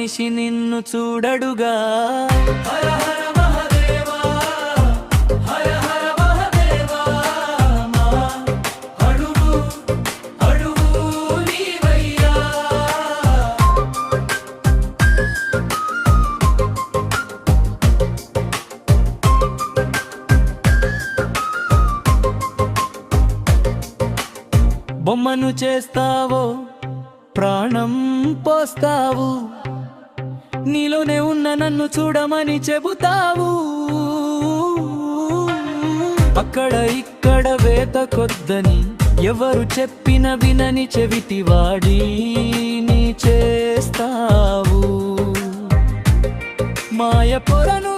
మనిషి నిన్ను చూడడుగా. బొమ్మను చేస్తావో ప్రాణం పోస్తావు, నీలోనే ఉన్న నన్ను చూడమని చెబుతావు. అక్కడ ఇక్కడ వేత కొద్దని ఎవరు చెప్పిన వినని చెవిటివాడి నీ చేస్తావు. మాయ పొరను